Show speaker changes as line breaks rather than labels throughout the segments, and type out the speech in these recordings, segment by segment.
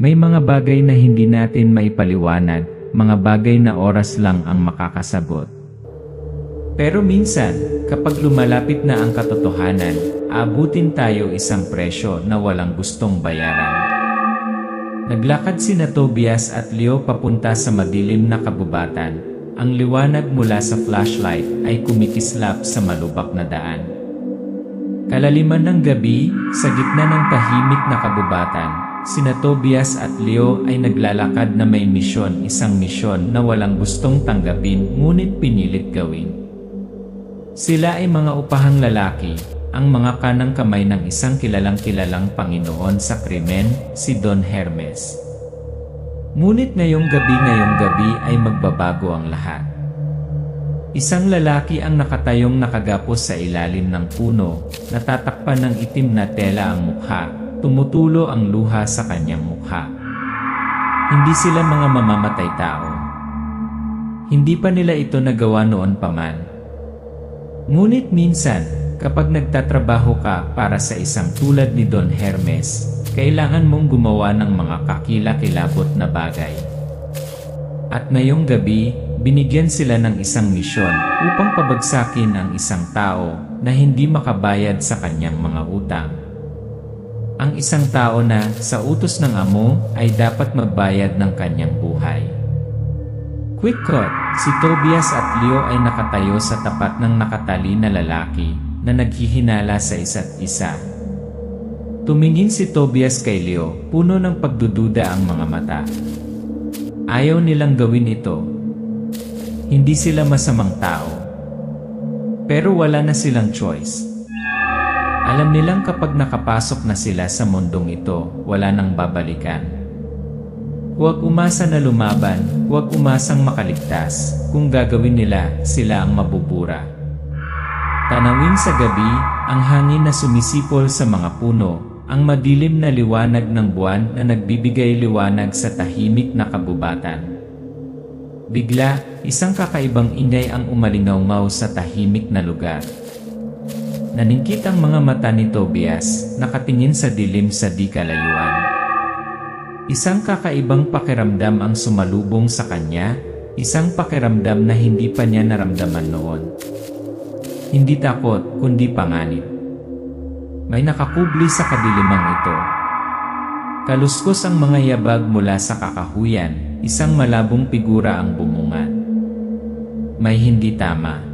May mga bagay na hindi natin maipaliwanag, mga bagay na oras lang ang makakasagot. Pero minsan, kapag lumalapit na ang katotohanan, aabutin tayo isang presyo na walang gustong bayaran. Naglakad sina Tobias at Leo papunta sa madilim na kabubatan. Ang liwanag mula sa flashlight ay kumikislap sa malubak na daan. Kalaliman ng gabi, sa gitna ng tahimik na kabubatan, sina Tobias at Leo ay naglalakad na may misyon, isang misyon na walang gustong tanggapin ngunit pinilit gawin. Sila ay mga upahang lalaki, ang mga kanang kamay ng isang kilalang Panginoon sa krimen, si Don Hermes. Ngunit ngayong gabi ay magbabago ang lahat. Isang lalaki ang nakatayong nakagapos sa ilalim ng puno, natatakpan ng itim na tela ang mukha, tumutulo ang luha sa kanyang mukha. Hindi sila mga mamamatay tao. Hindi pa nila ito nagawa noon pa man. Ngunit minsan, kapag nagtatrabaho ka para sa isang tulad ni Don Hermes, kailangan mong gumawa ng mga kakilakilabot na bagay. At ngayong gabi, binigyan sila ng isang misyon upang pabagsakin ang isang tao na hindi makabayad sa kanyang mga utang. Ang isang tao na, sa utos ng amo, ay dapat magbayad ng kanyang buhay. Quick cut, si Tobias at Leo ay nakatayo sa tapat ng nakatali na lalaki na naghihinala sa isa't isa. Tumingin si Tobias kay Leo, puno ng pagdududa ang mga mata. Ayaw nilang gawin ito. Hindi sila masamang tao. Pero wala na silang choice. Alam nilang kapag nakapasok na sila sa mundong ito, wala nang babalikan. Huwag umasa na lumaban, huwag umasang makaligtas. Kung gagawin nila, sila ang mabubura. Tanawin sa gabi, ang hangin na sumisipol sa mga puno, ang madilim na liwanag ng buwan na nagbibigay liwanag sa tahimik na kabubatan. Bigla, isang kakaibang ingay ang umalingaw-ngaw sa tahimik na lugar. Naningkit ang mga mata ni Tobias, nakatingin sa dilim sa di kalayuan. Isang kakaibang pakiramdam ang sumalubong sa kanya, isang pakiramdam na hindi pa niya naramdaman noon. Hindi takot, kundi panganib. May nakakubli sa kadilimang ito. Kaluskos ang mga yabag mula sa kakahuyan, isang malabong figura ang bumungad. May hindi tama.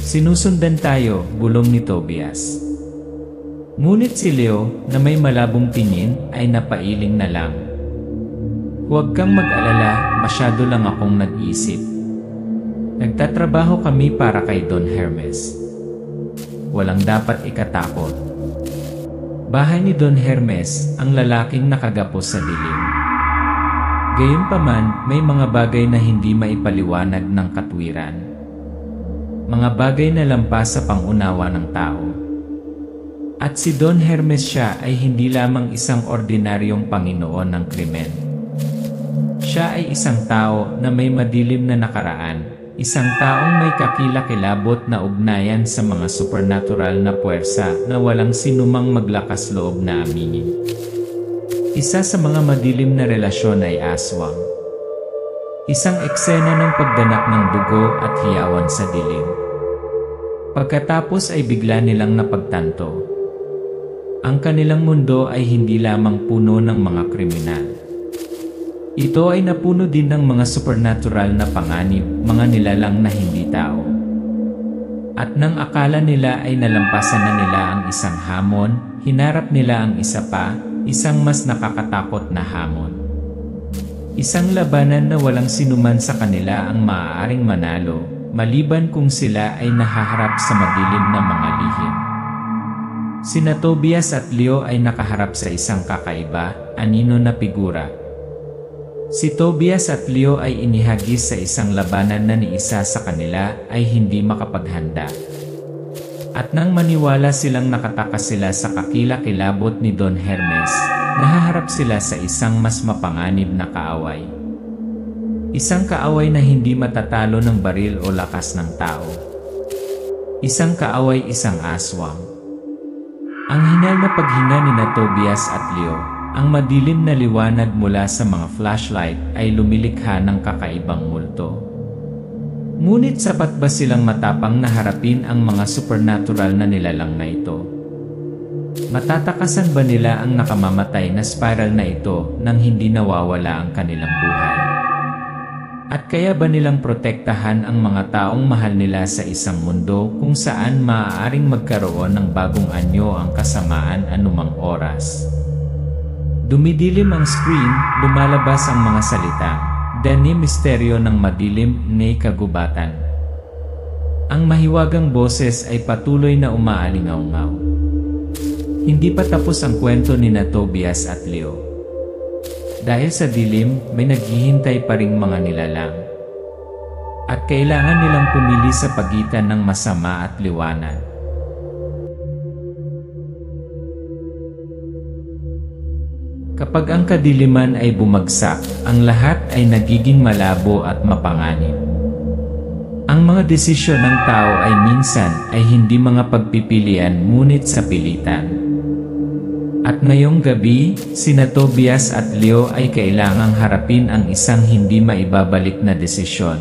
Sinusundan tayo, bulong ni Tobias. Ngunit si Leo, na may malabong tingin, ay napailing na lang. Huwag kang mag-alala, masyado lang akong nag-isip. Nagtatrabaho kami para kay Don Hermes. Walang dapat ikatakot. Bahay ni Don Hermes, ang lalaking nakagapos sa dilim. Gayunpaman, may mga bagay na hindi maipaliwanag ng katwiran. Mga bagay na lampas sa pangunawa ng tao. At si Don Hermes siya ay hindi lamang isang ordinaryong Panginoon ng krimen. Siya ay isang tao na may madilim na nakaraan, isang taong may kakilakilabot na ugnayan sa mga supernatural na puwersa na walang sinumang maglakas loob na aminin. Isa sa mga madilim na relasyon ay aswang. Isang eksena ng pagdanak ng dugo at hiyawan sa dilim. Pagkatapos ay bigla nilang napagtanto. Ang kanilang mundo ay hindi lamang puno ng mga kriminal. Ito ay napuno din ng mga supernatural na panganib, mga nilalang na hindi tao. At nang akala nila ay nalampasan na nila ang isang hamon, hinarap nila ang isa pa, isang mas nakakatakot na hamon. Isang labanan na walang sinuman sa kanila ang maaaring manalo, maliban kung sila ay nahaharap sa madilim na mga lihim. Sina Tobias at Leo ay nakaharap sa isang kakaiba, anino na figura. Si Tobias at Leo ay inihagis sa isang labanan na ni isa sa kanila ay hindi makapaghanda. At nang maniwala silang nakatakas sila sa kakilakilabot ni Don Hermes, nahaharap sila sa isang mas mapanganib na kaaway. Isang kaaway na hindi matatalo ng baril o lakas ng tao. Isang kaaway, isang aswang. Ang hinal na paghinga ni Tobias at Leo, ang madilim na liwanag mula sa mga flashlight ay lumilikha ng kakaibang multo. Ngunit sapat ba silang matapang na harapin ang mga supernatural na nilalang na ito? Matatakasan ba nila ang nakamamatay na spiral na ito nang hindi nawawala ang kanilang buhay? At kaya ba nilang protektahan ang mga taong mahal nila sa isang mundo kung saan maaaring magkaroon ng bagong anyo ang kasamaan anumang oras? Dumidilim ang screen, lumalabas ang mga salita. Dani misteryo ng madilim na kagubatan. Ang mahiwagang boses ay patuloy na umaalingaw-ngaw. Hindi pa tapos ang kwento ni Tobias at Leo. Dahil sa dilim, may naghihintay pa ring mga nilalang. At kailangan nilang pumili sa pagitan ng masama at liwanag. Kapag ang kadiliman ay bumagsak, ang lahat ay nagiging malabo at mapanganib. Ang mga desisyon ng tao ay minsan ay hindi mga pagpipilian ngunit sa pilitan. At ngayong gabi, sina Tobias at Leo ay kailangang harapin ang isang hindi maibabalik na desisyon.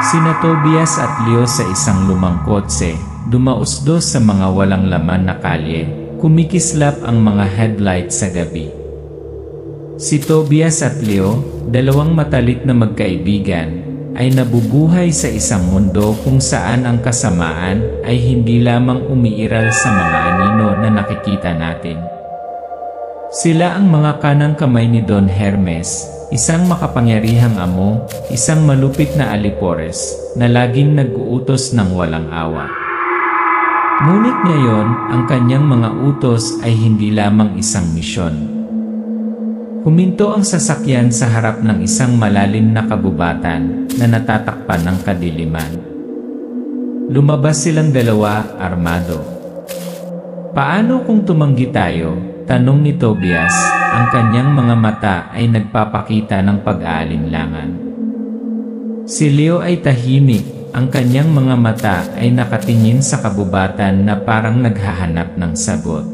Sina Tobias at Leo sa isang lumang kotse, dumausdos sa mga walang laman na kalye. Kumikislap ang mga headlight sa gabi. Si Tobias at Leo, dalawang matalik na magkaibigan, ay nabubuhay sa isang mundo kung saan ang kasamaan ay hindi lamang umiiral sa mga anino na nakikita natin. Sila ang mga kanang kamay ni Don Hermes, isang makapangyarihang amo, isang malupit na alipores, na laging nag-uutos ng walang awa. Ngunit ngayon, ang kanyang mga utos ay hindi lamang isang misyon. Huminto ang sasakyan sa harap ng isang malalim na kabubatan na natatakpan ng kadiliman. Lumabas silang dalawa, armado. Paano kung tumanggi tayo? Tanong ni Tobias, ang kanyang mga mata ay nagpapakita ng pag-aalinlangan. Si Leo ay tahimik. Ang kanyang mga mata ay nakatingin sa kabubatan na parang naghahanap ng sagot.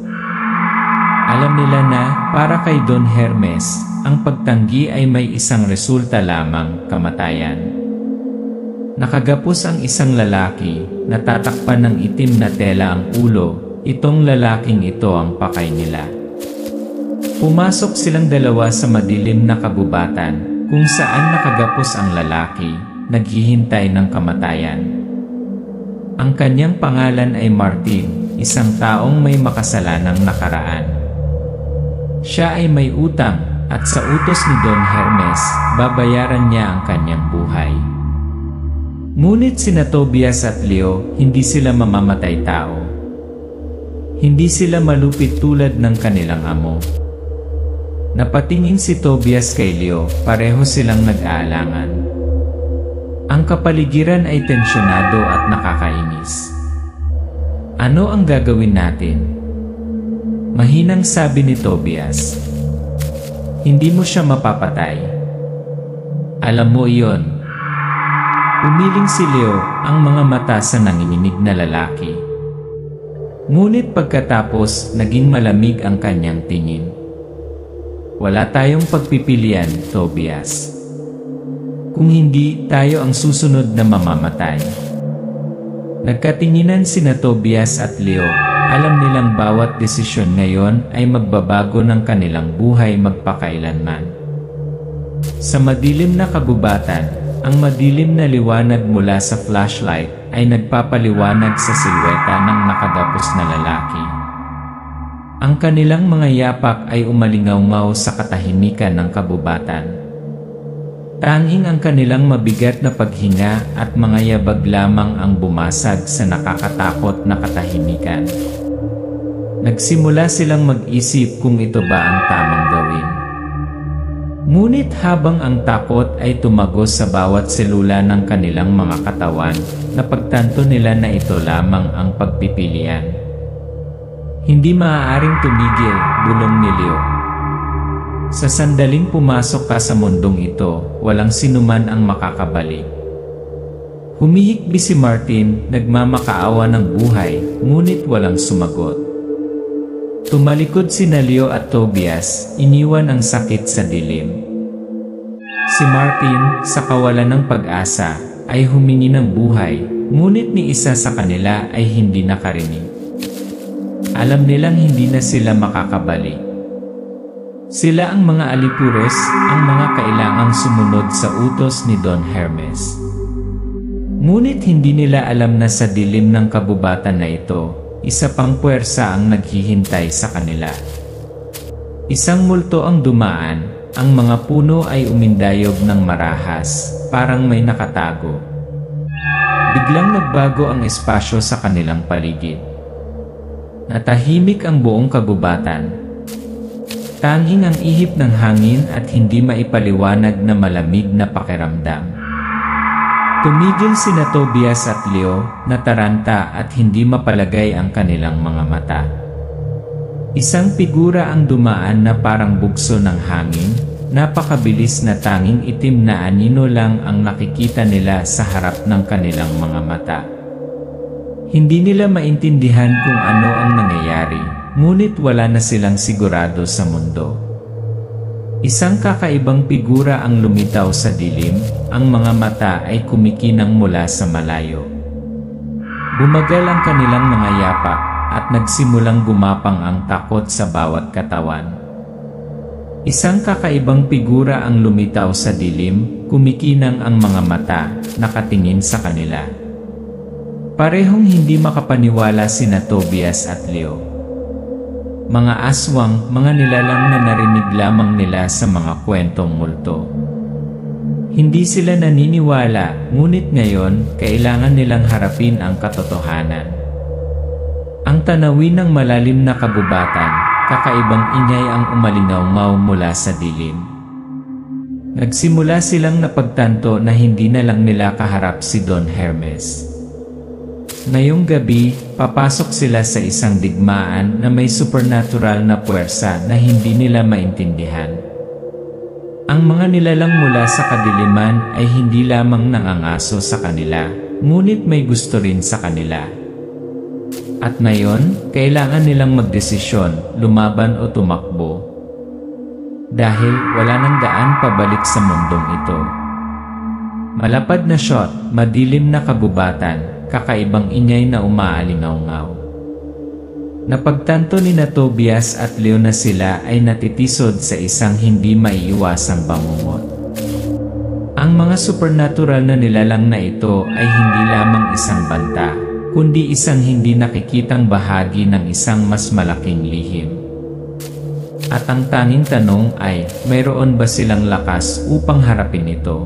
Alam nila na, para kay Don Hermes, ang pagtanggi ay may isang resulta lamang, kamatayan. Nakagapos ang isang lalaki, natatakpan ng itim na tela ang ulo, itong lalaking ito ang pakay nila. Pumasok silang dalawa sa madilim na kabubatan, kung saan nakagapos ang lalaki, naghihintay ng kamatayan. Ang kanyang pangalan ay Martin, isang taong may makasalanang nakaraan. Siya ay may utang at sa utos ni Don Hermes, babayaran niya ang kanyang buhay. Ngunit sina Tobias at Leo, hindi sila mamamatay tao. Hindi sila malupit tulad ng kanilang amo. Napatingin si Tobias kay Leo, pareho silang nag-aalangan. Ang kapaligiran ay tensyonado at nakakainis. Ano ang gagawin natin? Mahinang sabi ni Tobias. Hindi mo siya mapapatay. Alam mo iyon. Umiling si Leo, ang mga mata sa nanginginig na lalaki. Ngunit pagkatapos, naging malamig ang kanyang tingin. Wala tayong pagpipilian, Tobias. Kung hindi, tayo ang susunod na mamamatay. Nagkatinginan sina Tobias at Leo. Alam nilang bawat desisyon ngayon ay magbabago ng kanilang buhay magpakailanman. Sa madilim na kabubatan, ang madilim na liwanag mula sa flashlight ay nagpapaliwanag sa silweta ng nakagapos na lalaki. Ang kanilang mga yapak ay umalingaw-ngaw sa katahimikan ng kabubatan. Tanging ang kanilang mabigat na paghinga at mga yabag lamang ang bumasag sa nakakatakot na katahimikan. Nagsimula silang mag-isip kung ito ba ang tamang gawin. Ngunit habang ang takot ay tumagos sa bawat selula ng kanilang mga katawan, napagtanto nila na ito lamang ang pagpipilian. Hindi maaaring tumigil, bulong ni Leo. Sa sandaling pumasok ka sa mundong ito, walang sinuman ang makakabalik. Humihikbi si Martin, nagmamakaawa ng buhay, ngunit walang sumagot. Tumalikod sina Leo at Tobias, iniwan ang sakit sa dilim. Si Martin, sa kawalan ng pag-asa, ay humingi ng buhay, ngunit ni isa sa kanila ay hindi nakarinig. Alam nilang hindi na sila makakabalik. Sila ang mga alipuros, ang mga kailangang sumunod sa utos ni Don Hermes. Ngunit hindi nila alam na sa dilim ng kabubatan na ito, isa pang puwersa ang naghihintay sa kanila. Isang multo ang dumaan, ang mga puno ay umindayog ng marahas, parang may nakatago. Biglang nagbago ang espasyo sa kanilang paligid. Natahimik ang buong kabubatan. Tanging ang ihip ng hangin at hindi maipaliwanag na malamig na pakiramdam. Tumigil sina Tobias at Leo, nataranta at hindi mapalagay ang kanilang mga mata. Isang figura ang dumaan na parang bugso ng hangin, napakabilis na tanging itim na anino lang ang nakikita nila sa harap ng kanilang mga mata. Hindi nila maintindihan kung ano ang nangyayari, ngunit wala na silang sigurado sa mundo. Isang kakaibang figura ang lumitaw sa dilim, ang mga mata ay kumikinang mula sa malayo. Bumagal ang kanilang mga yapak at nagsimulang gumapang ang takot sa bawat katawan. Isang kakaibang figura ang lumitaw sa dilim, kumikinang ang mga mata, nakatingin sa kanila. Parehong hindi makapaniwala sina Tobias at Leo. Mga aswang, mga nilalang na narinig lamang nila sa mga kwentong multo. Hindi sila naniniwala, ngunit ngayon, kailangan nilang harapin ang katotohanan. Ang tanawin ng malalim na kagubatan, kakaibang ingay ang umalingaw-ngaw mula sa dilim. Nagsimula silang napagtanto na hindi na lang nila kaharap si Don Hermes. Ngayong gabi, papasok sila sa isang digmaan na may supernatural na puwersa na hindi nila maintindihan. Ang mga nilalang mula sa kadiliman ay hindi lamang nangangaso sa kanila, ngunit may gusto rin sa kanila. At ngayon, kailangan nilang magdesisyon, lumaban o tumakbo. Dahil wala nang daan pabalik sa mundong ito. Malapad na shot, madilim na kabubatan, kakaibang ingay na umaalingaw-ngaw. Napagtanto ni Tobias at Leo na sila ay natitisod sa isang hindi maiiwasang bangungot. Ang mga supernatural na nilalang na ito ay hindi lamang isang banta, kundi isang hindi nakikitang bahagi ng isang mas malaking lihim. At ang tanging tanong ay, mayroon ba silang lakas upang harapin ito?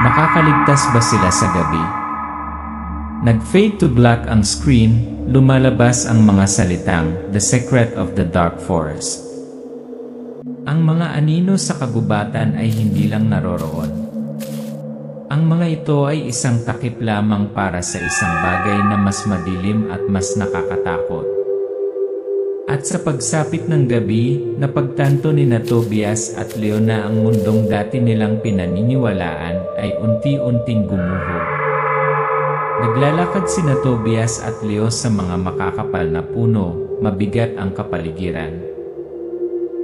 Makakaligtas ba sila sa gabi? Nag-fade to black ang screen, lumalabas ang mga salitang, "The Secret of the Dark Forest." Ang mga anino sa kagubatan ay hindi lang naroroon. Ang mga ito ay isang takip lamang para sa isang bagay na mas madilim at mas nakakatakot. At sa pagsapit ng gabi, napagtanto ni Tobias at Leo na ang mundong dati nilang pinaniniwalaan ay unti-unting gumuho. Naglalakad sina Tobias at Leo sa mga makakapal na puno, mabigat ang kapaligiran.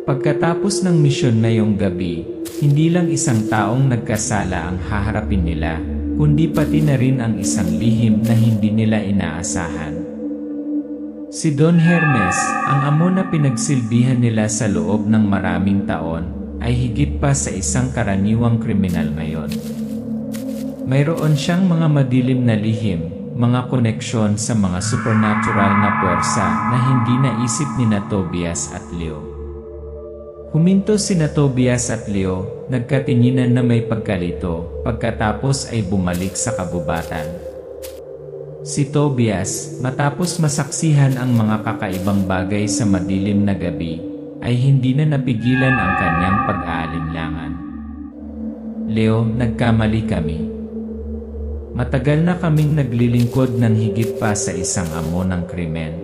Pagkatapos ng misyon ngayong gabi, hindi lang isang taong nagkasala ang haharapin nila, kundi pati na rin ang isang lihim na hindi nila inaasahan. Si Don Hermes, ang amo na pinagsilbihan nila sa loob ng maraming taon, ay higit pa sa isang karaniwang kriminal ngayon. Mayroon siyang mga madilim na lihim, mga koneksyon sa mga supernatural na puwersa na hindi naisip ni Tobias at Leo. Huminto si Tobias at Leo, nagkatinginan na may pagkalito, pagkatapos ay bumalik sa kabubatan. Si Tobias, matapos masaksihan ang mga kakaibang bagay sa madilim na gabi, ay hindi na napigilan ang kanyang pag-aalinlangan. Leo, nagkamali kami. Matagal na kaming naglilingkod ng higit pa sa isang amo ng krimen.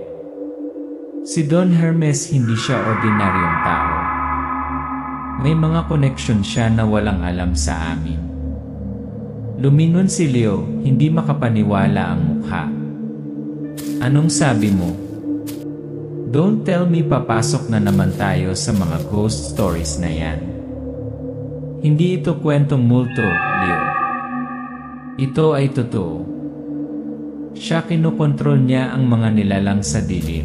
Si Don Hermes hindi siya ordinaryong tao. May mga koneksyon siya na walang alam sa amin. Lumingon si Leo, hindi makapaniwala ang mukha. Anong sabi mo? Don't tell me papasok na naman tayo sa mga ghost stories na yan. Hindi ito kwentong multo, Leo. Ito ay totoo. Siya kinokontrol niya ang mga nilalang sa dilim.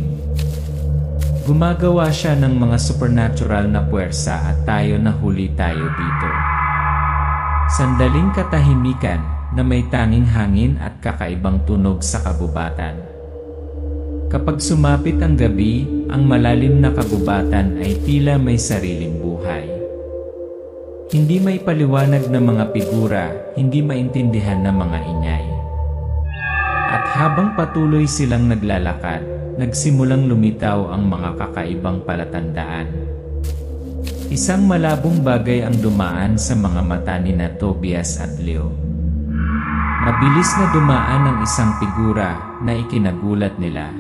Gumagawa siya ng mga supernatural na puwersa at tayo nahuli tayo dito. Sandaling katahimikan na may tanging hangin at kakaibang tunog sa kagubatan. Kapag sumapit ang gabi, ang malalim na kagubatan ay tila may sariling buhay. Hindi may paliwanag na mga figura, hindi maintindihan na mga ingay. At habang patuloy silang naglalakad, nagsimulang lumitaw ang mga kakaibang palatandaan. Isang malabong bagay ang dumaan sa mga mata ni Tobias at Leo. Mabilis na dumaan ang isang figura na ikinagulat nila.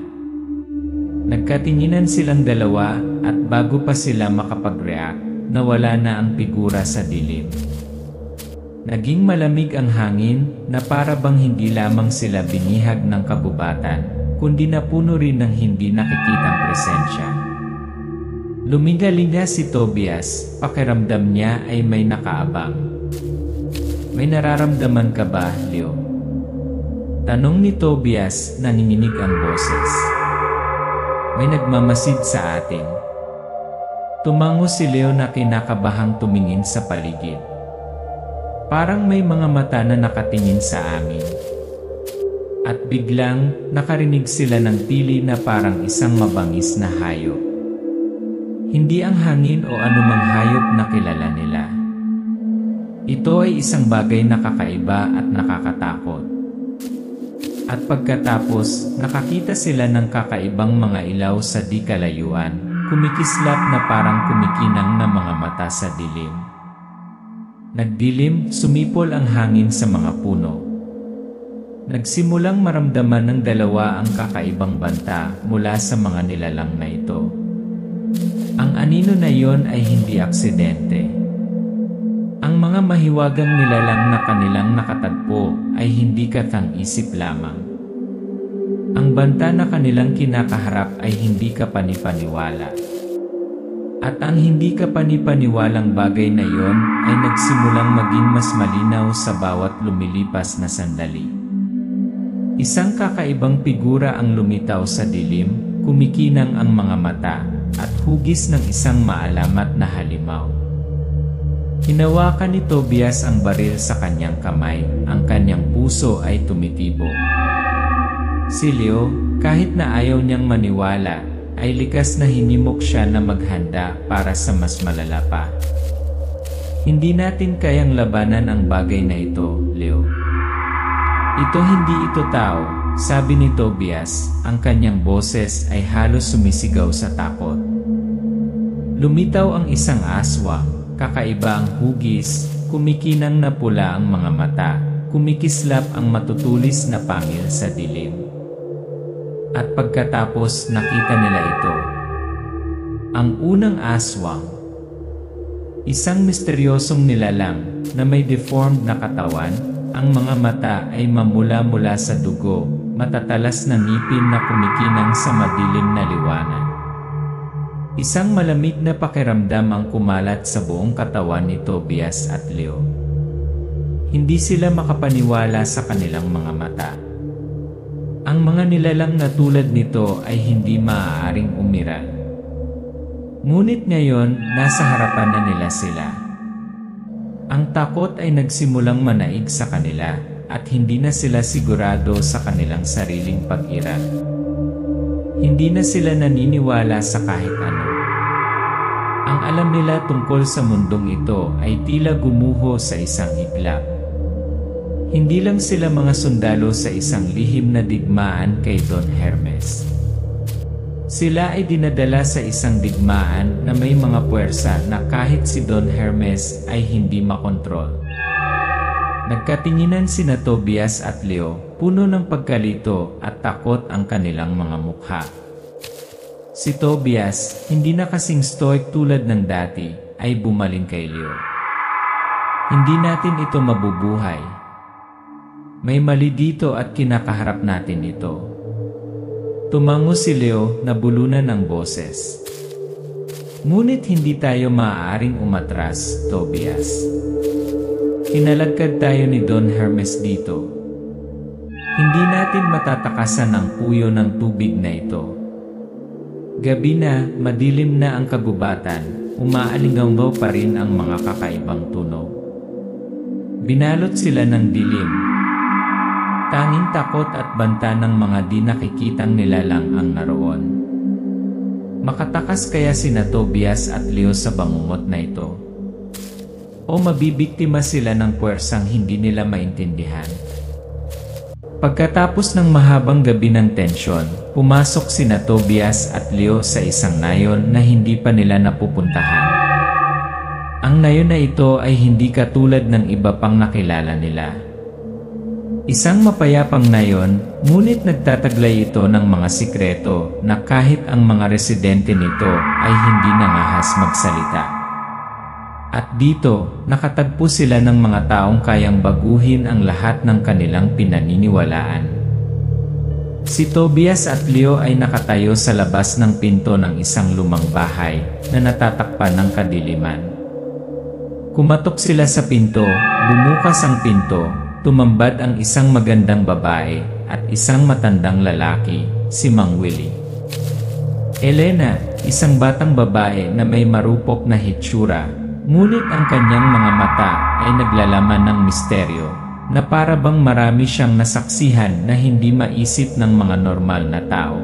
Nagkatinginan silang dalawa at bago pa sila makapag-react, nawala na ang figura sa dilim. Naging malamig ang hangin na para bang hindi lamang sila binihag ng kagubatan, kundi napuno rin ng hindi nakikitang presensya. Lumingalinga si Tobias, pakiramdam niya ay may nakaabang. May nararamdaman ka ba, Leo? Tanong ni Tobias, nanginginig ang boses. May nagmamasid sa atin. Tumango si Leo na kinakabahang tumingin sa paligid. Parang may mga mata na nakatingin sa amin. At biglang nakarinig sila ng tili na parang isang mabangis na hayop. Hindi ang hangin o anumang hayop na kilala nila. Ito ay isang bagay na kakaiba at nakakatakot. At pagkatapos, nakakita sila ng kakaibang mga ilaw sa di kalayuan, kumikislap na parang kumikinang na mga mata sa dilim. Nagdilim, sumipol ang hangin sa mga puno. Nagsimulang maramdaman ng dalawa ang kakaibang banta mula sa mga nilalang na ito. Ang anino na iyon ay hindi aksidente. Ang mga mahiwagang nilalang na kanilang nakatagpo ay hindi katang-isip lamang. Ang banta na kanilang kinakaharap ay hindi kapanipaniwala. At ang hindi kapanipaniwalang bagay na iyon ay nagsimulang maging mas malinaw sa bawat lumilipas na sandali. Isang kakaibang figura ang lumitaw sa dilim, kumikinang ang mga mata, at hugis ng isang maalamat na halimaw. Hinawakan ni Tobias ang baril sa kanyang kamay, ang kanyang puso ay tumitibo. Si Leo, kahit na ayaw niyang maniwala, ay likas na hinimok siya na maghanda para sa mas malala pa. Hindi natin kayang labanan ang bagay na ito, Leo. Hindi ito tao, sabi ni Tobias, ang kanyang boses ay halos sumisigaw sa takot. Lumitaw ang isang aswang, kakaiba ang hugis, kumikinang na pula ang mga mata, kumikislap ang matutulis na pangil sa dilim. At pagkatapos nakita nila ito. Ang unang aswang. Isang misteryosong nilalang na may deformed na katawan, ang mga mata ay mamula-mula sa dugo, matatalas na ngipin na kumikinang sa madilim na liwanag. Isang malamig na pakiramdam ang kumalat sa buong katawan ni Tobias at Leo. Hindi sila makapaniwala sa kanilang mga mata. Ang mga nilalang na tulad nito ay hindi maaaring umiral. Ngunit ngayon, nasa harapan na nila sila. Ang takot ay nagsimulang manaig sa kanila at hindi na sila sigurado sa kanilang sariling pag-iral. Hindi na sila naniniwala sa kahit ano. Ang alam nila tungkol sa mundong ito ay tila gumuho sa isang iglap. Hindi lang sila mga sundalo sa isang lihim na digmaan kay Don Hermes. Sila ay dinadala sa isang digmaan na may mga puwersa na kahit si Don Hermes ay hindi makontrol. Nagkatinginan sina Tobias at Leo, puno ng pagkalito at takot ang kanilang mga mukha. Si Tobias, hindi na kasing stoic tulad ng dati, ay bumaling kay Leo. Hindi natin ito mabubuhay. May mali dito at kinakaharap natin ito. Tumango si Leo na bulunan ng boses. Ngunit hindi tayo maaaring umatras, Tobias. Kinalagkad tayo ni Don Hermes dito. Hindi natin matatakasan ang puyo ng tubig na ito. Gabi na, madilim na ang kagubatan, umaalingaw pa rin ang mga kakaibang tunog. Binalot sila ng dilim. Tanging takot at banta ng mga di nakikitang nilalang ang naroon. Makatakas kaya sina Tobias at Leo sa bangungot na ito? O mabibiktima sila ng puwersang hindi nila maintindihan? Pagkatapos ng mahabang gabi ng tensyon, pumasok sina Tobias at Leo sa isang nayon na hindi pa nila napupuntahan. Ang nayon na ito ay hindi katulad ng iba pang nakilala nila. Isang mapayapang nayon, ngunit nagtataglay ito ng mga sikreto na kahit ang mga residente nito ay hindi nangahas magsalita. At dito, nakatagpo sila ng mga taong kayang baguhin ang lahat ng kanilang pinaniniwalaan. Si Tobias at Leo ay nakatayo sa labas ng pinto ng isang lumang bahay na natatakpan ng kadiliman. Kumatok sila sa pinto, bumukas ang pinto, tumambad ang isang magandang babae at isang matandang lalaki, si Mang Willie. Elena, isang batang babae na may marupok na hitsura, ngunit ang kanyang mga mata ay naglalaman ng misteryo, na para bang marami siyang nasaksihan na hindi maisip ng mga normal na tao.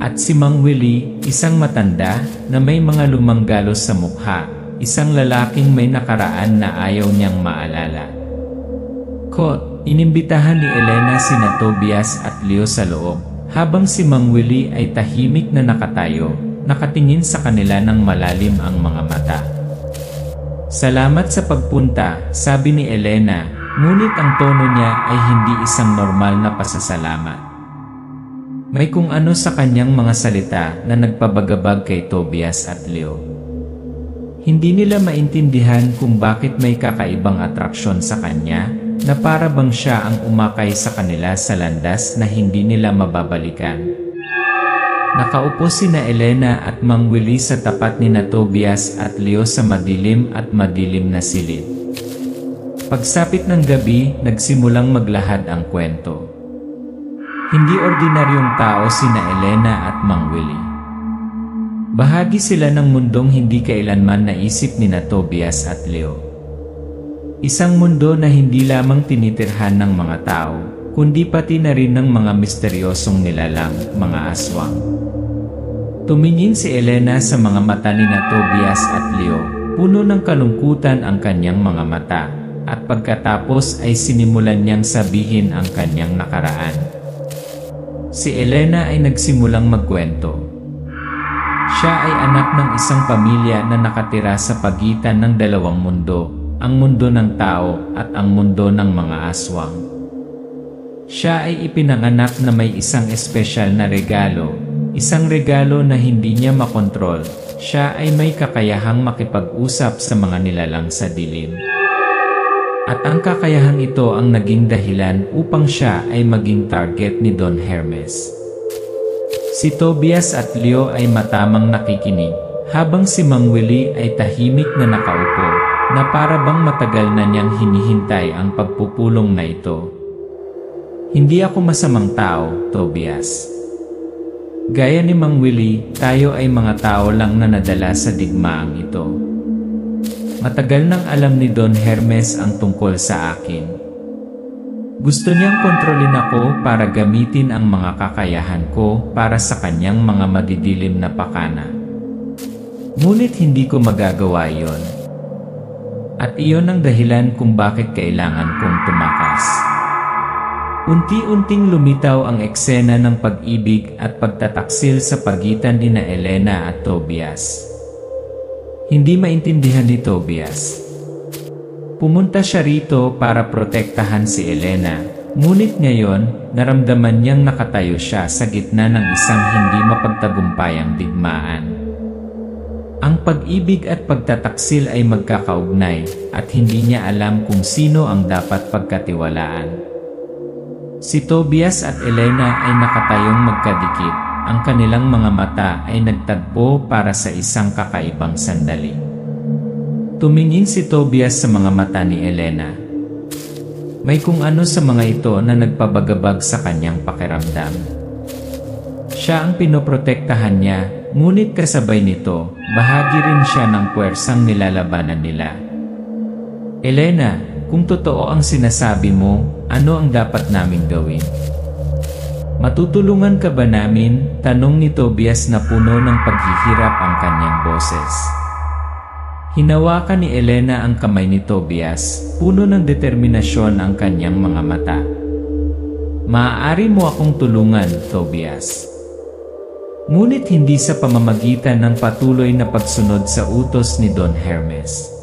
At si Mang Willie, isang matanda na may mga lumang galos sa mukha, isang lalaking may nakaraan na ayaw niyang maalala. Inimbitahan ni Elena sina Tobias at Leo sa loob, habang si Mang Willie ay tahimik na nakatayo, nakatingin sa kanila ng malalim ang mga mata. Salamat sa pagpunta, sabi ni Elena, ngunit ang tono niya ay hindi isang normal na pasasalamat. May kung ano sa kanyang mga salita na nagpabagabag kay Tobias at Leo. Hindi nila maintindihan kung bakit may kakaibang atraksyon sa kanya, na para bang siya ang umakay sa kanila sa landas na hindi nila mababalikan. Nakaupo sina Elena at Mang Willie sa tapat ni Tobias at Leo sa madilim na silid. Pagsapit ng gabi, nagsimulang maglahad ang kwento. Hindi ordinaryong tao sina Elena at Mang Willie. Bahagi sila ng mundong hindi kailanman naisip ni Tobias at Leo. Isang mundo na hindi lamang tinitirhan ng mga tao, kundi pati na rin ng mga misteryosong nilalang, mga aswang. Tumingin si Elena sa mga mata ni Tobias at Leo, puno ng kalungkutan ang kanyang mga mata, at pagkatapos ay sinimulan niyang sabihin ang kanyang nakaraan. Si Elena ay nagsimulang magkwento. Siya ay anak ng isang pamilya na nakatira sa pagitan ng dalawang mundo, ang mundo ng tao at ang mundo ng mga aswang. Siya ay ipinanganak na may isang espesyal na regalo, isang regalo na hindi niya makontrol. Siya ay may kakayahang makipag-usap sa mga nilalang sa dilim. At ang kakayahang ito ang naging dahilan upang siya ay maging target ni Don Hermes. Si Tobias at Leo ay matamang nakikinig, habang si Mang Willie ay tahimik na nakaupo, na para bang matagal na niyang hinihintay ang pagpupulong na ito. Hindi ako masamang tao, Tobias. Gaya ni Mang Willie, tayo ay mga tao lang na nadala sa digmaang ito. Matagal nang alam ni Don Hermes ang tungkol sa akin. Gusto niyang kontrolin ako para gamitin ang mga kakayahan ko para sa kanyang mga madidilim na pakana. Ngunit hindi ko magagawa yon. At iyon ang dahilan kung bakit kailangan kong tumakas. Unti-unting lumitaw ang eksena ng pag-ibig at pagtataksil sa pagitan ni Elena at Tobias. Hindi maintindihan ni Tobias. Pumunta siya rito para protektahan si Elena, ngunit ngayon, naramdaman niyang nakatayo siya sa gitna ng isang hindi mapagtagumpayang digmaan. Ang pag-ibig at pagtataksil ay magkakaugnay at hindi niya alam kung sino ang dapat pagkatiwalaan. Si Tobias at Elena ay nakatayong magkadikit, ang kanilang mga mata ay nagtagpo para sa isang kakaibang sandali. Tumingin si Tobias sa mga mata ni Elena. May kung ano sa mga ito na nagpabagabag sa kanyang pakiramdam. Siya ang pinoprotektahan niya, ngunit kasabay nito, bahagi rin siya ng puwersang nilalabanan nila. Elena, kung totoo ang sinasabi mo, ano ang dapat naming gawin? Matutulungan ka ba namin? Tanong ni Tobias na puno ng paghihirap ang kanyang boses. Hinawakan ni Elena ang kamay ni Tobias, puno ng determinasyon ang kanyang mga mata. Maaari mo akong tulungan, Tobias. Ngunit hindi sa pamamagitan ng patuloy na pagsunod sa utos ni Don Hermes.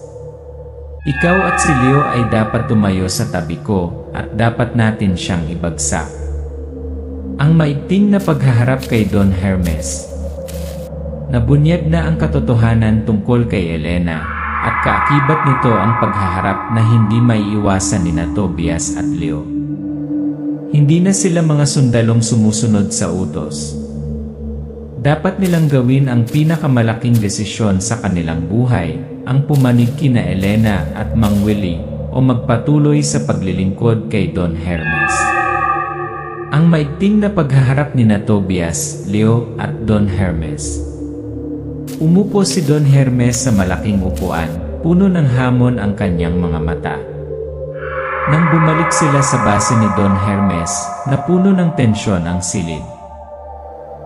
Ikaw at si Leo ay dapat tumayo sa tabi ko at dapat natin siyang ibagsak. Ang maigting na paghaharap kay Don Hermes. Nabunyag na ang katotohanan tungkol kay Elena at kaakibat nito ang paghaharap na hindi maiiwasan nina Tobias at Leo. Hindi na sila mga sundalong sumusunod sa utos. Dapat nilang gawin ang pinakamalaking desisyon sa kanilang buhay, ang pumanig kina Elena at Mang Willie o magpatuloy sa paglilingkod kay Don Hermes. Ang maigting na paghaharap nina Tobias, Leo at Don Hermes. Umupo si Don Hermes sa malaking upuan, puno ng hamon ang kanyang mga mata. Nang bumalik sila sa base ni Don Hermes, na puno ng tensyon ang silid.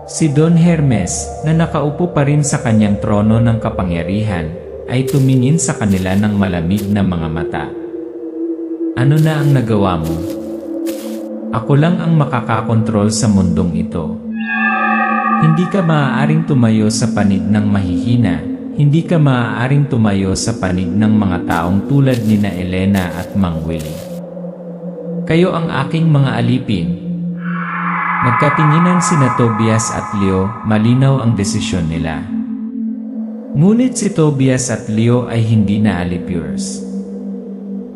Si Don Hermes, na nakaupo pa rin sa kanyang trono ng kapangyarihan, ay tumingin sa kanila ng malamig na mga mata. Ano na ang nagawa mo? Ako lang ang makakakontrol sa mundong ito. Hindi ka maaaring tumayo sa panig ng mahihina, hindi ka maaaring tumayo sa panig ng mga taong tulad nina Elena at Mang Willie. Kayo ang aking mga alipin. Nagkatinginan sina Tobias at Leo, malinaw ang desisyon nila. Ngunit si Tobias at Leo ay hindi na alipures.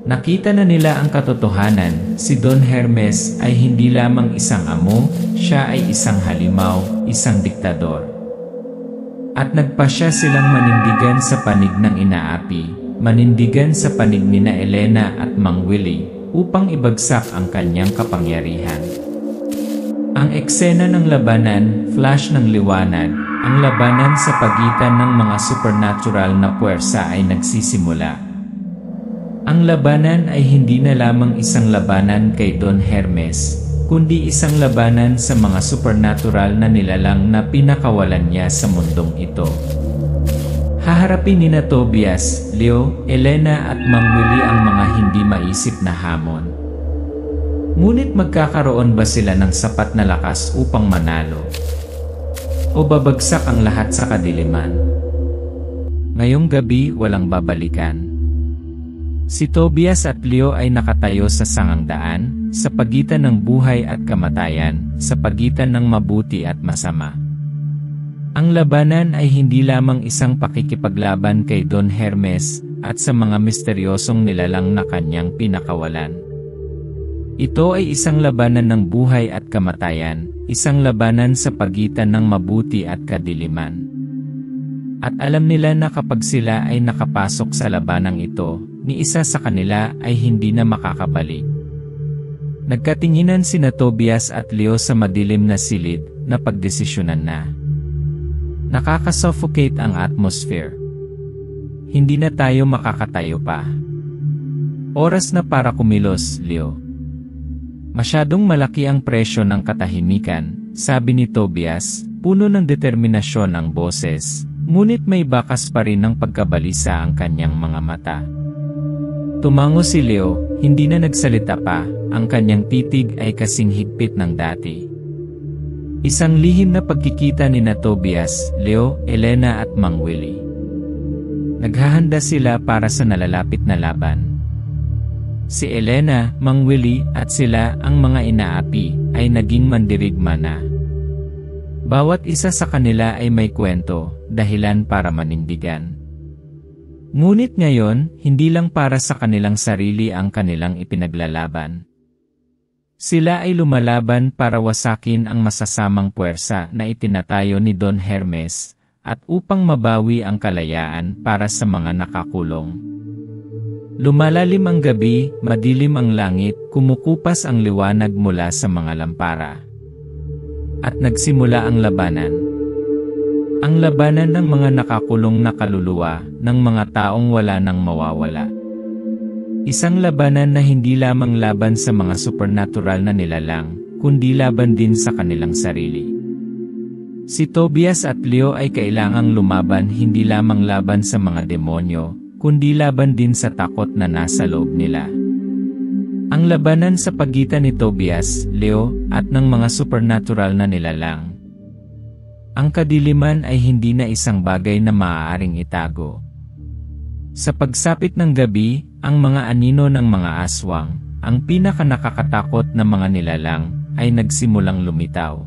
Nakita na nila ang katotohanan, si Don Hermes ay hindi lamang isang amo, siya ay isang halimaw, isang diktador. At nagpasya silang manindigan sa panig ng inaapi, manindigan sa panig nina Elena at Mang Willie, upang ibagsak ang kanyang kapangyarihan. Ang eksena ng labanan, flash ng liwanag, ang labanan sa pagitan ng mga supernatural na puwersa ay nagsisimula. Ang labanan ay hindi na lamang isang labanan kay Don Hermes, kundi isang labanan sa mga supernatural na nilalang na pinakawalan niya sa mundong ito. Haharapin nina Tobias, Leo, Elena at Mang Willie ang mga hindi maisip na hamon. Ngunit magkakaroon ba sila ng sapat na lakas upang manalo? O babagsak ang lahat sa kadiliman? Ngayong gabi walang babalikan. Si Tobias at Leo ay nakatayo sa sangangdaan, sa pagitan ng buhay at kamatayan, sa pagitan ng mabuti at masama. Ang labanan ay hindi lamang isang pakikipaglaban kay Don Hermes at sa mga misteryosong nilalang na kanyang pinakawalan. Ito ay isang labanan ng buhay at kamatayan, isang labanan sa pagitan ng mabuti at kadiliman. At alam nila na kapag sila ay nakapasok sa labanang ito, ni isa sa kanila ay hindi na makakabalik. Nagkatinginan sina Tobias at Leo sa madilim na silid na pagdesisyonan na. Nakakasuffocate ang atmosphere. Hindi na tayo makakatayo pa. Oras na para kumilos, Leo. Masyadong malaki ang presyo ng katahimikan, sabi ni Tobias, puno ng determinasyon ang boses, ngunit may bakas pa rin ng pagkabalisa ang kanyang mga mata. Tumango si Leo, hindi na nagsalita pa, ang kanyang titig ay kasing higpit ng dati. Isang lihim na pagkikita ni Tobias, Leo, Elena at Mang Willie. Naghahanda sila para sa nalalapit na laban. Si Elena, Mang Willie at sila ang mga inaapi ay naging mandirigma na. Bawat isa sa kanila ay may kwento, dahilan para manindigan. Ngunit ngayon, hindi lang para sa kanilang sarili ang kanilang ipinaglalaban. Sila ay lumalaban para wasakin ang masasamang puwersa na itinatayo ni Don Hermes, at upang mabawi ang kalayaan para sa mga nakakulong. Lumalalim ang gabi, madilim ang langit, kumukupas ang liwanag mula sa mga lampara. At nagsimula ang labanan. Ang labanan ng mga nakakulong na kaluluwa, ng mga taong wala nang mawawala. Isang labanan na hindi lamang laban sa mga supernatural na nilalang, kundi laban din sa kanilang sarili. Si Tobias at Leo ay kailangang lumaban hindi lamang laban sa mga demonyo, kundi laban din sa takot na nasa loob nila. Ang labanan sa pagitan ni Tobias, Leo, at ng mga supernatural na nilalang. Ang kadiliman ay hindi na isang bagay na maaaring itago. Sa pagsapit ng gabi, ang mga anino ng mga aswang, ang pinakanakakatakot na mga nilalang, ay nagsimulang lumitaw.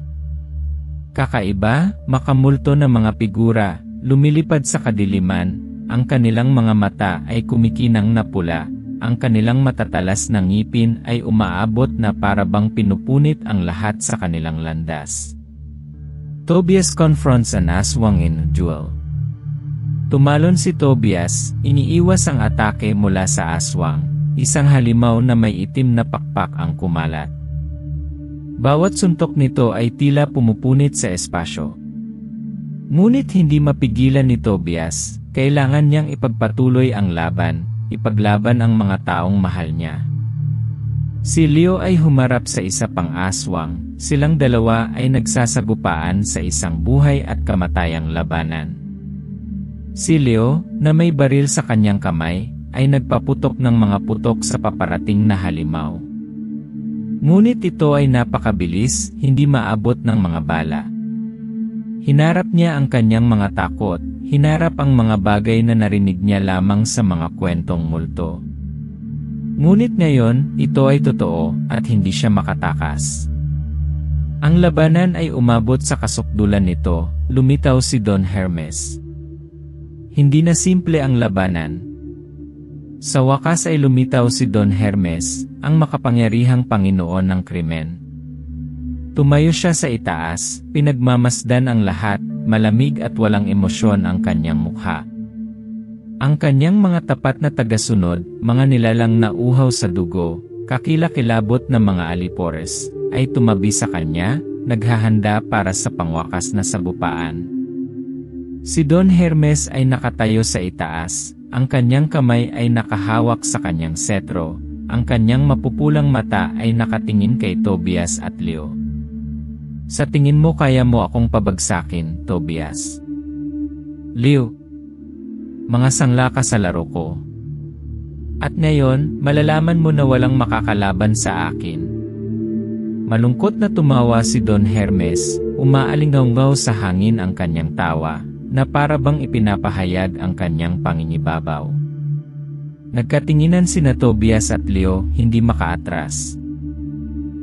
Kakaiba, makamulto na mga figura, lumilipad sa kadiliman, ang kanilang mga mata ay kumikinang na pula, ang kanilang matatalas na ngipin ay umaabot na para bang pinupunit ang lahat sa kanilang landas. Tobias confronts an aswang in a duel. Tumalon si Tobias, iniiwas ang atake mula sa aswang, isang halimaw na may itim na pakpak ang kumalat. Bawat suntok nito ay tila pumupunit sa espasyo. Ngunit hindi mapigilan ni Tobias, kailangan niyang ipagpatuloy ang laban, ipaglaban ang mga taong mahal niya. Si Leo ay humarap sa isa pang aswang, silang dalawa ay nagsasagupaan sa isang buhay at kamatayang labanan. Si Leo, na may baril sa kanyang kamay, ay nagpaputok ng mga putok sa paparating na halimaw. Ngunit ito ay napakabilis, hindi maabot ng mga bala. Hinarap niya ang kanyang mga takot, hinarap ang mga bagay na narinig niya lamang sa mga kwentong multo. Ngunit ngayon, ito ay totoo, at hindi siya makatakas. Ang labanan ay umabot sa kasukdulan nito, lumitaw si Don Hermes. Hindi na simple ang labanan. Sa wakas ay lumitaw si Don Hermes, ang makapangyarihang Panginoon ng krimen. Tumayo siya sa itaas, pinagmamasdan ang lahat, malamig at walang emosyon ang kanyang mukha. Ang kanyang mga tapat na tagasunod, mga nilalang na uhaw sa dugo, kakilakilabot na mga alipores, ay tumabi sa kanya, naghahanda para sa pangwakas na sagupaan. Si Don Hermes ay nakatayo sa itaas, ang kanyang kamay ay nakahawak sa kanyang setro, ang kanyang mapupulang mata ay nakatingin kay Tobias at Leo. Sa tingin mo kaya mo akong pabagsakin, Tobias? Leo, mga sangla ka sa laro ko. At ngayon, malalaman mo na walang makakalaban sa akin. Malungkot na tumawa si Don Hermes, umaalingaw sa hangin ang kanyang tawa, na para bang ipinapahayag ang kanyang pangingibabaw. Nagkatinginan sina Tobias at Leo, hindi makaatras.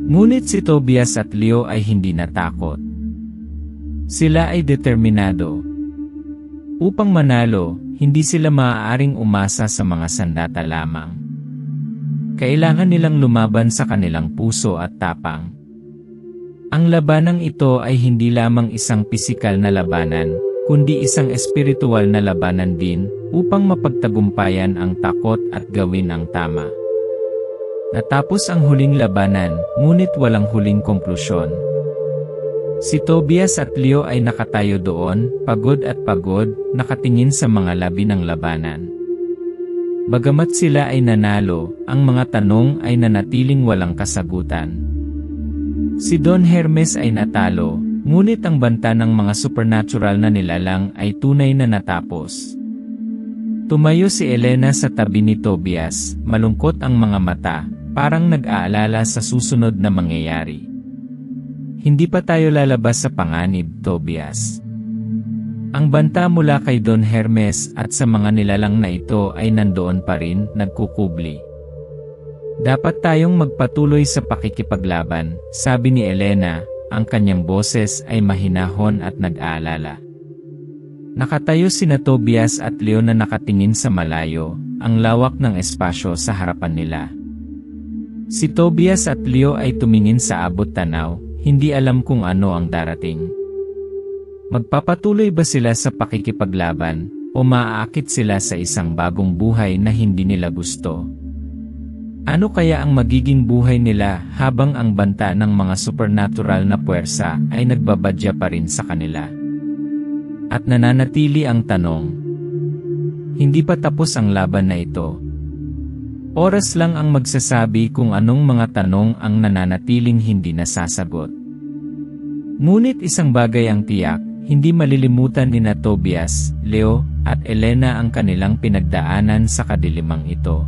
Ngunit si Tobias at Leo ay hindi natakot. Sila ay determinado. Upang manalo, hindi sila maaaring umasa sa mga sandata lamang. Kailangan nilang lumaban sa kanilang puso at tapang. Ang labanang ito ay hindi lamang isang pisikal na labanan, kundi isang espiritual na labanan din, upang mapagtagumpayan ang takot at gawin ang tama. Natapos ang huling labanan, ngunit walang huling konklusyon. Si Tobias at Leo ay nakatayo doon, pagod at pagod, nakatingin sa mga labi ng labanan. Bagamat sila ay nanalo, ang mga tanong ay nanatiling walang kasagutan. Si Don Hermes ay natalo, ngunit ang banta ng mga supernatural na nilalang ay tunay na natapos. Tumayo si Elena sa tabi ni Tobias, malungkot ang mga mata, parang nag-aalala sa susunod na mangyayari. Hindi pa tayo lalabas sa panganib, Tobias. Ang banta mula kay Don Hermes at sa mga nilalang na ito ay nandoon pa rin, nagkukubli. Dapat tayong magpatuloy sa pakikipaglaban, sabi ni Elena, ang kanyang boses ay mahinahon at nag-aalala. Nakatayo sina Tobias at Leo na nakatingin sa malayo, ang lawak ng espasyo sa harapan nila. Si Tobias at Leo ay tumingin sa abot tanaw, hindi alam kung ano ang darating. Magpapatuloy ba sila sa pakikipaglaban, o maaakit sila sa isang bagong buhay na hindi nila gusto? Ano kaya ang magiging buhay nila habang ang banta ng mga supernatural na puwersa ay nagbabadya pa rin sa kanila? At nananatili ang tanong, hindi pa tapos ang laban na ito. Oras lang ang magsasabi kung anong mga tanong ang nananatiling hindi nasasagot. Ngunit isang bagay ang tiyak, hindi malilimutan ni Tobias, Leo, at Elena ang kanilang pinagdaanan sa kadilimang ito.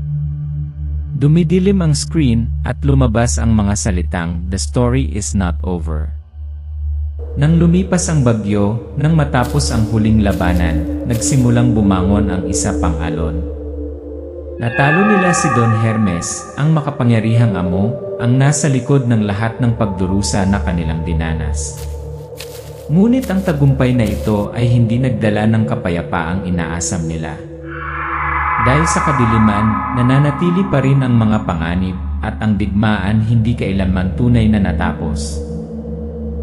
Dumidilim ang screen at lumabas ang mga salitang, "The story is not over." Nang lumipas ang bagyo, nang matapos ang huling labanan, nagsimulang bumangon ang isa pang alon. Natalo nila si Don Hermes, ang makapangyarihang amo, ang nasa likod ng lahat ng pagdurusa na kanilang dinanas. Ngunit ang tagumpay na ito ay hindi nagdala ng kapayapaang inaasam nila. Dahil sa kadiliman, nananatili pa rin ang mga panganib, at ang digmaan hindi kailanman tunay na natapos.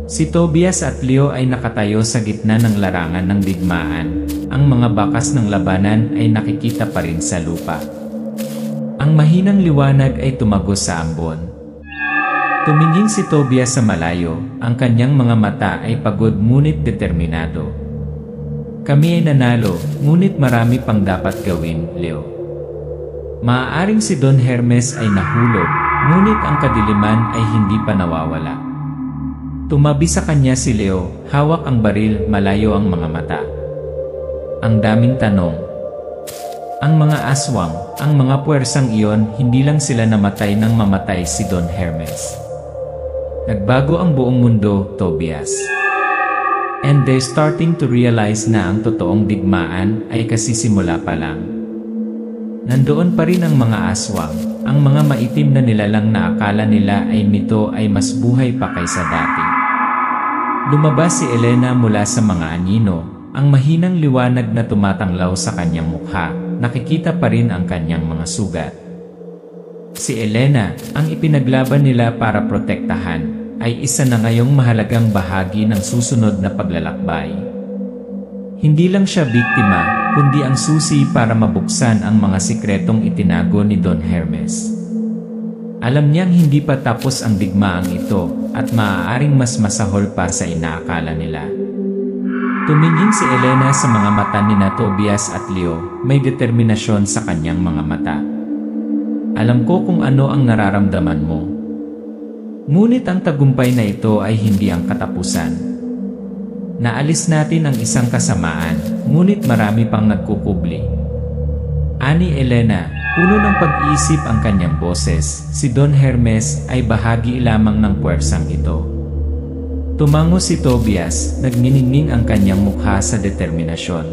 Si Tobias at Leo ay nakatayo sa gitna ng larangan ng digmaan. Ang mga bakas ng labanan ay nakikita pa rin sa lupa. Ang mahinang liwanag ay tumagos sa ambon. Tumingin si Tobias sa malayo, ang kanyang mga mata ay pagod ngunit determinado. Kami ay nanalo, ngunit marami pang dapat gawin, Leo. Maaaring si Don Hermes ay nahulog, ngunit ang kadiliman ay hindi pa nawawala. Tumabi sa kanya si Leo, hawak ang baril, malayo ang mga mata. Ang daming tanong. Ang mga aswang, ang mga puwersang iyon, hindi lang sila namatay nang mamatay si Don Hermes. Nagbago ang buong mundo, Tobias. And they're starting to realize na ang totoong digmaan ay kasisimula pa lang. Nandoon pa rin ang mga aswang, ang mga maitim na nilalang na akala nila ay mito ay mas buhay pa kaysa dati. Lumabas si Elena mula sa mga anino, ang mahinang liwanag na tumatanglaw sa kanyang mukha. Nakikita pa rin ang kanyang mga sugat. Si Elena, ang ipinaglaban nila para protektahan, ay isa na ngayong mahalagang bahagi ng susunod na paglalakbay. Hindi lang siya biktima, kundi ang susi para mabuksan ang mga sikretong itinago ni Don Hermes. Alam niyang hindi pa tapos ang digmaang ito, at maaaring mas masahol pa sa inaakala nila. Tumingin si Elena sa mga mata ni Tobias at Leo, may determinasyon sa kanyang mga mata. Alam ko kung ano ang nararamdaman mo. Ngunit ang tagumpay na ito ay hindi ang katapusan. Naalis natin ang isang kasamaan, ngunit marami pang nagkukubli. Ani Elena, puno ng pag-iisip ang kanyang boses, si Don Hermes ay bahagi lamang ng puwersang ito. Tumango si Tobias, nagniningning ang kanyang mukha sa determinasyon.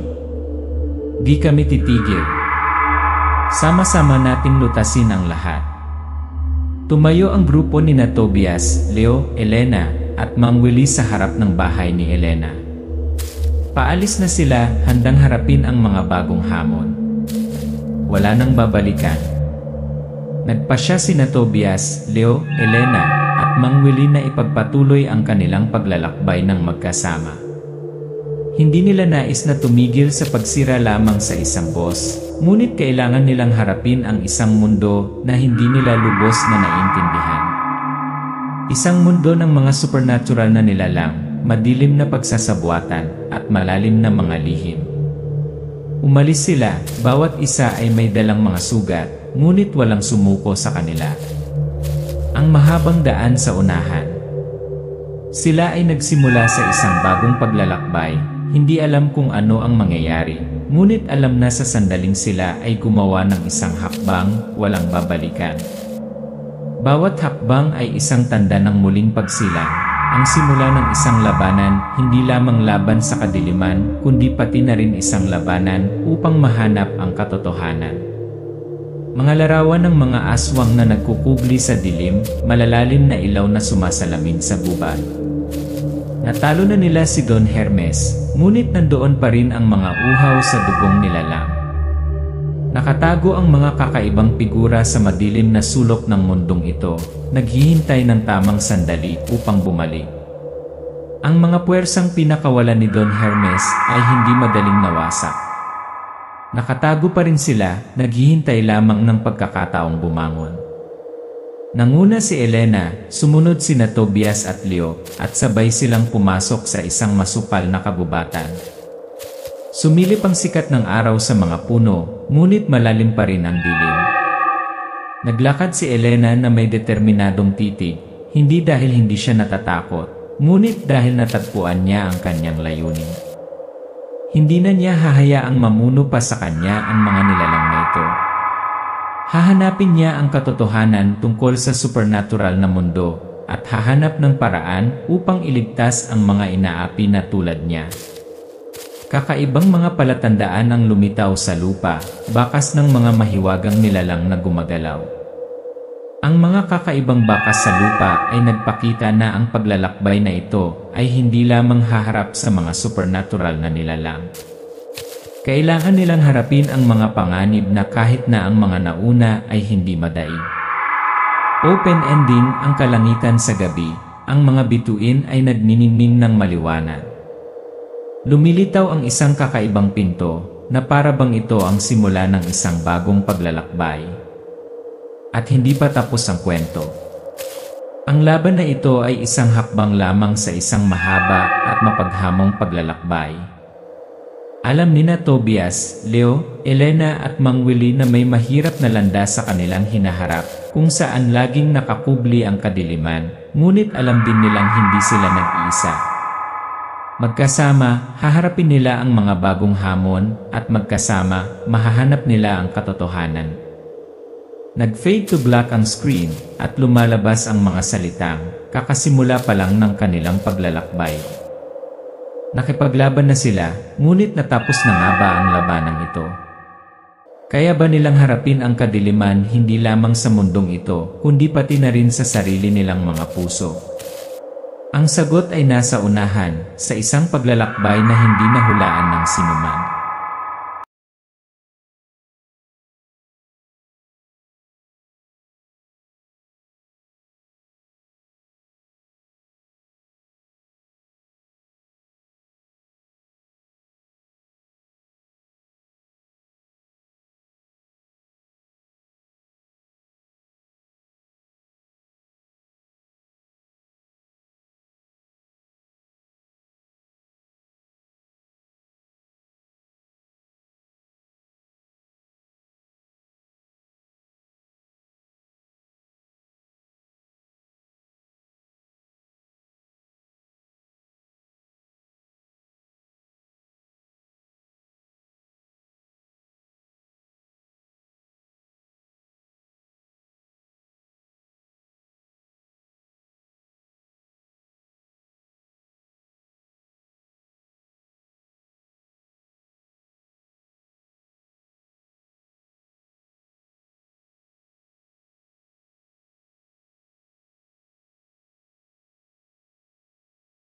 Di kami titigil. Sama-sama nating lutasin ang lahat. Tumayo ang grupo ni Tobias, Leo, Elena, at Mang Willie sa harap ng bahay ni Elena. Paalis na sila, handang harapin ang mga bagong hamon. Wala nang babalikan. Nagpasya si Tobias, Leo, Elena, at Mang Willie na ipagpatuloy ang kanilang paglalakbay ng magkasama. Hindi nila nais na tumigil sa pagsira lamang sa isang boss, ngunit kailangan nilang harapin ang isang mundo na hindi nila lubos na naiintindihan. Isang mundo ng mga supernatural na nilalang, madilim na pagsasabuatan, at malalim na mga lihim. Umalis sila, bawat isa ay may dalang mga sugat, ngunit walang sumuko sa kanila. Ang mahabang daan sa unahan. Sila ay nagsimula sa isang bagong paglalakbay, hindi alam kung ano ang mangyayari, ngunit alam na sa sandaling sila ay gumawa ng isang hakbang, walang babalikan. Bawat hakbang ay isang tanda ng muling pagsilang, ang simula ng isang labanan, hindi lamang laban sa kadiliman, kundi pati na rin isang labanan upang mahanap ang katotohanan. Mga larawan ng mga aswang na nagkukubli sa dilim, malalalim na ilaw na sumasalamin sa gubat. Natalo na nila si Don Hermes, ngunit nandoon pa rin ang mga uhaw sa dugong nilalang. Nakatago ang mga kakaibang figura sa madilim na sulok ng mundong ito, naghihintay ng tamang sandali upang bumalik. Ang mga puwersang pinakawalan ni Don Hermes ay hindi madaling nawasak. Nakatago pa rin sila, naghihintay lamang ng pagkakataong bumangon. Nanguna si Elena, sumunod sina Tobias at Leo, at sabay silang pumasok sa isang masupal na kagubatan. Sumilip ang sikat ng araw sa mga puno, ngunit malalim pa rin ang dilim. Naglakad si Elena na may determinadong titig, hindi dahil hindi siya natatakot, ngunit dahil natagpuan niya ang kanyang layunin. Hindi na niya hahayaang mamuno pa sa kanya ang mga nilalang na ito. Hahanapin niya ang katotohanan tungkol sa supernatural na mundo, at hahanap ng paraan upang iligtas ang mga inaapi na tulad niya. Kakaibang mga palatandaan ang lumitaw sa lupa, bakas ng mga mahiwagang nilalang na gumagalaw. Ang mga kakaibang bakas sa lupa ay nagpakita na ang paglalakbay na ito ay hindi lamang haharap sa mga supernatural na nilalang. Kailangan nilang harapin ang mga panganib na kahit na ang mga nauna ay hindi madaig. Open-ending ang kalangitan sa gabi, ang mga bituin ay nagniningning ng maliwanag. Lumilitaw ang isang kakaibang pinto, na para bang ito ang simula ng isang bagong paglalakbay. At hindi pa tapos ang kwento. Ang laban na ito ay isang hakbang lamang sa isang mahaba at mapaghamong paglalakbay. Alam nina Tobias, Leo, Elena at Mang Willie na may mahirap na landas sa kanilang hinaharap, kung saan laging nakakubli ang kadiliman, ngunit alam din nilang hindi sila nag-iisa. Magkasama, haharapin nila ang mga bagong hamon, at magkasama, mahahanap nila ang katotohanan. Nag-fade to black ang screen, at lumalabas ang mga salitang, kakasimula pa lang ng kanilang paglalakbay. Nakipaglaban na sila, ngunit natapos na nga ba ang labanang ito? Kaya ba nilang harapin ang kadiliman hindi lamang sa mundong ito, kundi pati na rin sa sarili nilang mga puso? Ang sagot ay nasa unahan, sa isang paglalakbay na hindi nahulaan ng sinuman.